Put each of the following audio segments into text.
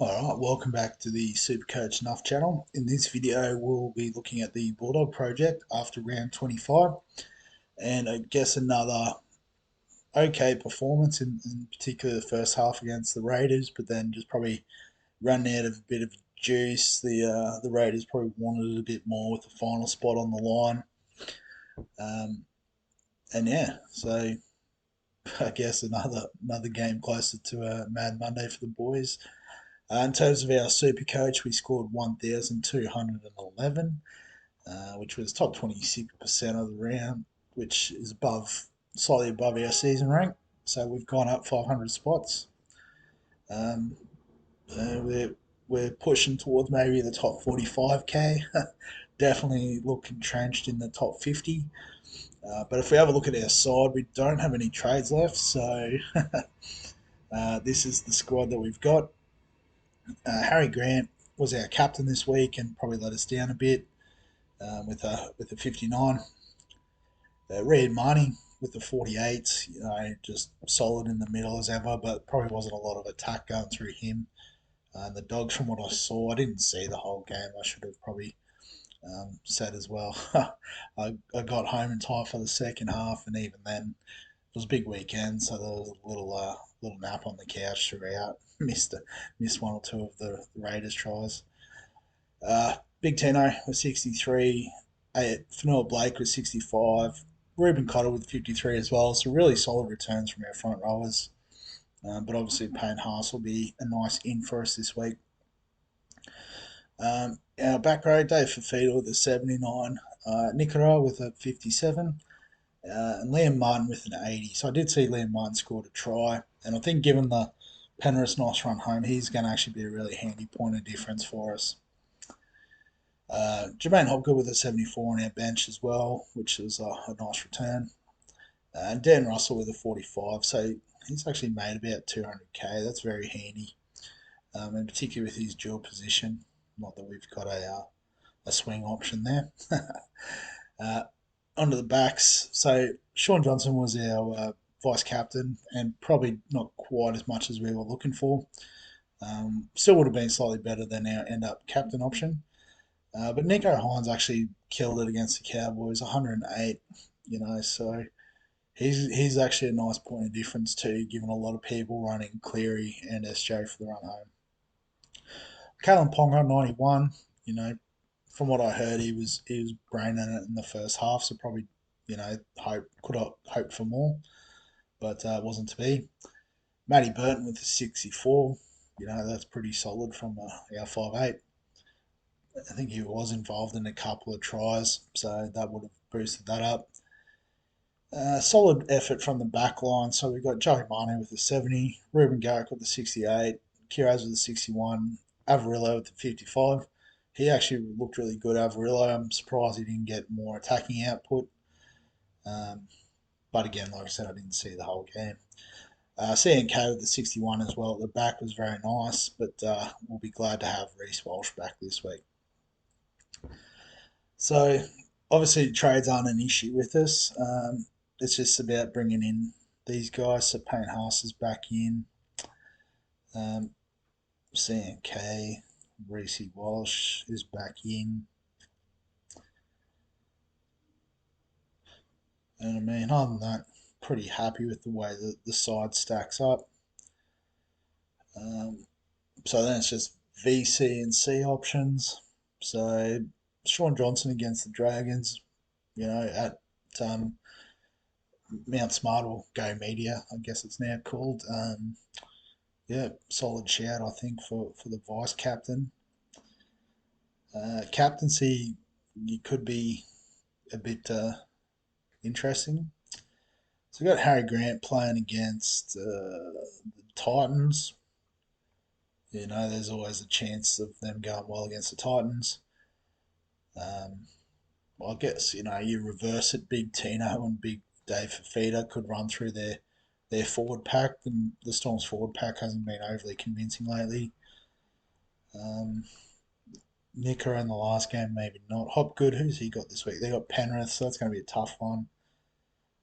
Alright, welcome back to the SuperCoach Nuff channel. In this video, we'll be looking at the Bulldog Project after round 25, and I guess another okay performance in particular the first half against the Raiders, but then just probably running out of a bit of juice. The Raiders probably wanted it a bit more with the final spot on the line. And yeah, so I guess another game closer to a Mad Monday for the boys. In terms of our super coach, we scored 1,211, which was top 26% of the round, which is slightly above our season rank. So we've gone up 500 spots. Um, we're pushing towards maybe the top 45k. Definitely look entrenched in the top 50. But if we have a look at our side, we don't have any trades left. So this is the squad that we've got. Harry Grant was our captain this week and probably let us down a bit with a 59. Red Marnie with the 48, just solid in the middle as ever, but probably wasn't a lot of attack going through him. The Dogs, from what I saw, I didn't see the whole game. I should have probably said as well. I got home in time for the second half, and even then, it was a big weekend, so there was a little nap on the couch throughout. Missed one or two of the Raiders tries. Big Tino with 63. Fanua Blake with 65. Ruben Cotter with 53 as well. So really solid returns from our front rowers. But obviously Payne Haas will be a nice in for us this week. Our back row, Dave Fafita with a 79. Nicola with a 57. And Liam Martin with an 80. So I did see Liam Martin scored a try. And I think given the Penrith's nice run home, he's going to actually be a really handy point of difference for us. Jermaine Hopgood with a 74 on our bench as well, which is a nice return. And Dan Russell with a 45. So he's actually made about 200k. That's very handy, and particularly with his dual position. Not that we've got a swing option there. uh, Onto the backs. So Sean Johnson was our vice captain, and probably not quite as much as we were looking for. Still would have been slightly better than our end up captain option. But Nico Hines actually killed it against the Cowboys, 108. So he's actually a nice point of difference too, given a lot of people running Cleary and SJ for the run home. Kalen Ponga, 91. From what I heard, he was braining it in the first half, so probably could have hoped for more, but wasn't to be. Matty Burton with a 64. That's pretty solid from our 5'8". I think he was involved in a couple of tries, so that would have boosted that up. Solid effort from the back line. So we've got Joey Manu with the 70, Ruben Garrick with the 68, Kiraz with the 61, Avarillo with the 55. He actually looked really good, Avarillo. I'm surprised he didn't get more attacking output. But again, like I said, I didn't see the whole game. CNK with the 61 as well at the back was very nice, but we'll be glad to have Reece Walsh back this week. So obviously trades aren't an issue with us. It's just about bringing in these guys. So Payne Haas is back in. CNK, Reece Walsh is back in. And I mean, other than that, pretty happy with the way that the side stacks up. So then it's just VC and C options. So Sean Johnson against the Dragons, at Mount Smart or Go Media, I guess it's now called. Yeah, solid shout, I think, for the vice captain. Captaincy, you could be a bit interesting. So we've got Harry Grant playing against the Titans. There's always a chance of them going well against the Titans. I guess, you reverse it. Big Tino and Big Dave Fafita could run through their forward pack. The Storm's forward pack hasn't been overly convincing lately. Nicker in the last game, maybe not. Hopgood, who's he got this week? They got Penrith, so that's going to be a tough one.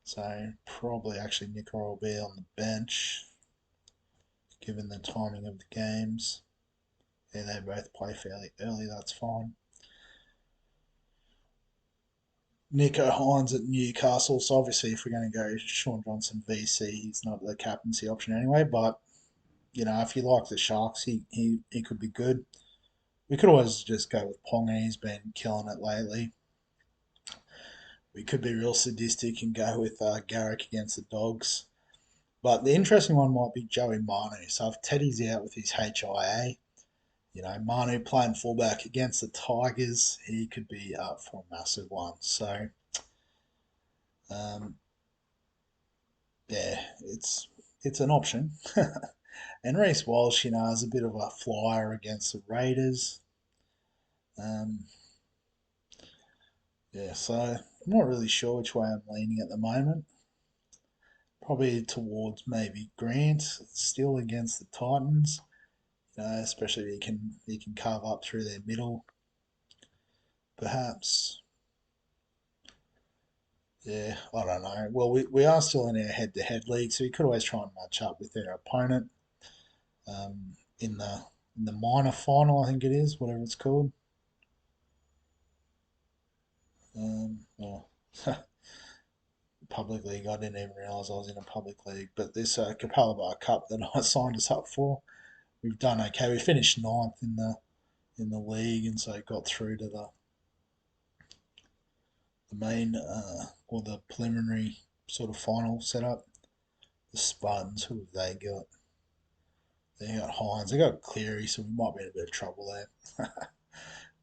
So probably actually Nicker will be on the bench, given the timing of the games. Yeah, they both play fairly early. That's fine. Nico Hines at Newcastle. So obviously, if we're going to go Sean Johnson VC, he's not the captaincy option anyway. But if you like the Sharks, he could be good. We could always just go with Ponga. He's been killing it lately. We could be real sadistic and go with Garrick against the Dogs. But the interesting one might be Joey Manu. So if Teddy's out with his HIA, Manu playing fullback against the Tigers, he could be up for a massive one. So, um, yeah, it's an option. And Reece Walsh, is a bit of a flyer against the Raiders. Um, yeah, so I'm not really sure which way I'm leaning at the moment. Probably towards maybe Grant, still against the Titans. Especially he can carve up through their middle, perhaps. Yeah, I don't know. Well, we are still in our head-to-head league, so we could always try and match up with their opponent in the minor final, I think it is, whatever it's called. Well, public league. I didn't even realise I was in a public league. But this Capella Bar Cup that I signed us up for, we've done okay. We finished ninth in the league, and so got through to the main or the preliminary sort of final setup. The Spartans, who have they got? They got Hines, they got Cleary, so we might be in a bit of trouble there.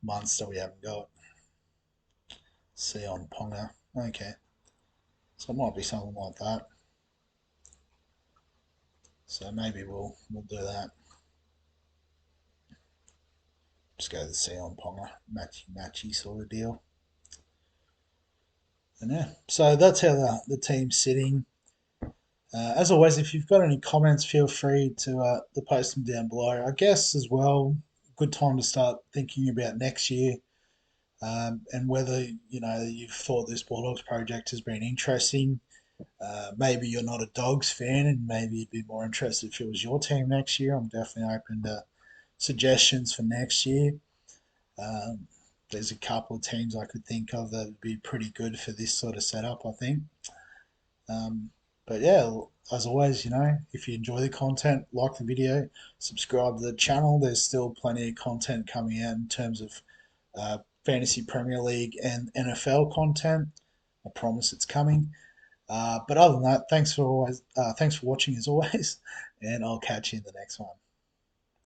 Munster we haven't got. Sion Ponga. Okay. So it might be something like that. So maybe we'll do that. Just go the Sion Ponga, matchy sort of deal. And yeah, so that's how the team's sitting. As always, if you've got any comments, feel free to post them down below. I guess as well, good time to start thinking about next year, and whether you've thought this Bulldogs project has been interesting. Maybe you're not a Dogs fan, and maybe you'd be more interested if it was your team next year. I'm definitely open to suggestions for next year. Um, there's a couple of teams I could think of that would be pretty good for this sort of setup, I think. Um, but yeah, as always, if you enjoy the content, like the video, subscribe to the channel. There's still plenty of content coming out in terms of Fantasy Premier League and NFL content. I promise it's coming. But other than that, thanks for watching as always, and I'll catch you in the next one.